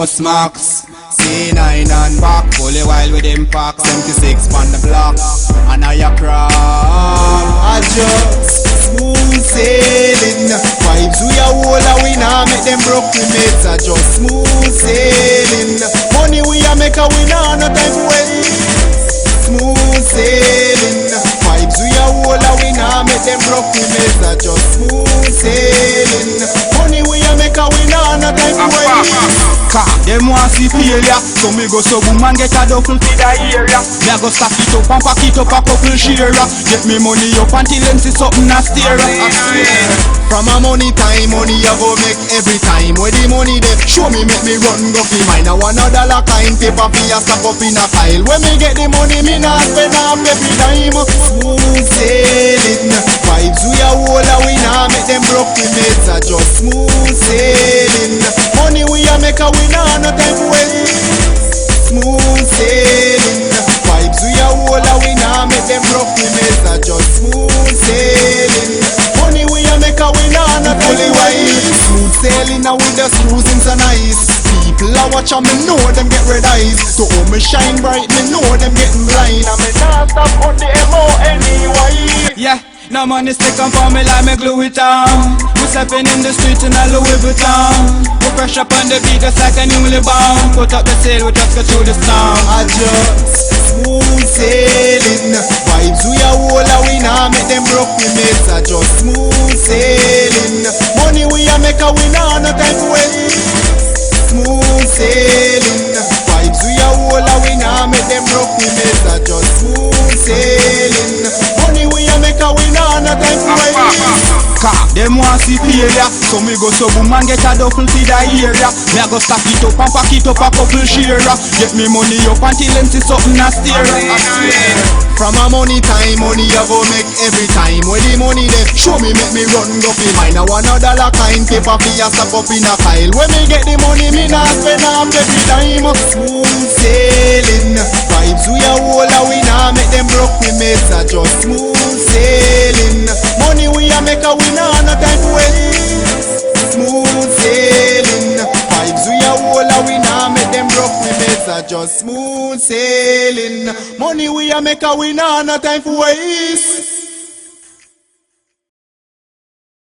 Musmax C9 PAC, fully wild with impact. 76 on the block, and Higha Craab. I just smooth sailing. Vibes we a hold and we nah make them broke we mates. I just smooth sailing. Money we a make a we nah no time for wait. Smooth sailing. Vibes we a hold and we nah make them broke we mates. I just smooth sailing. Money we a make a we nah no time for wait. Them want see failure, so me go so boom and get a duffel to the area. Me a go stack it up and pack it up a couple share. Get me money up until them see something a steer. From a money time, money I go make every time. Where the money there, show me make me run go fi mine. I want $1 kind paper fi a stack up in a pile. When me get the money, me not spend off every time. Smooth sailing, vibes we a hold and we nah make them broke the mates. I just smooth sailing. Money we a make a we nah no time for wait. Smooth sailing, vibes we a hold and we nah make them broke the mates. I just smooth sailing. Money we a make a we nah no time for wait. Smooth sailing and with the cruising so nice. People a watch and me know them get red eyes. So oh me shine bright, me know them getting blind. And me nah stop on the MONEY. Yeah. No money stick on for me like me glue it on. We stepping in the street in a Louis Vuitton. We fresh up on the beat just like a newly born. Put up the sail, we just go through the storm. I just smooth sailing. Vibes we a hold and we nah make them broke we mates. I just smooth sailing. Money we a make a we nah no time for wait. Smooth sailing. Vibes we a hold and we nah make them broke we mates. I just smooth sailing. Money we a make a we nah no time for wait. Them want see failure, so me go so boom and get a duffel to the area. Me a go stack it up and pack it up a couple share. Get me money up until them see something a steer. From a money time, money I go make every time. Where the money there, show me make me run go fi mine. I want $1 kind paper fi a stack up in a pile. When me get the money, me nah spend off every time. Smooth sailing, vibes we a hold and we nah make them broke we mates. I just smooth sailing. Money we a make a we nah no time for wait. Smooth sailing, vibes we a hold and we nah make them broke we mates. I just smooth sailing. Money we a make a we nah no time for waste.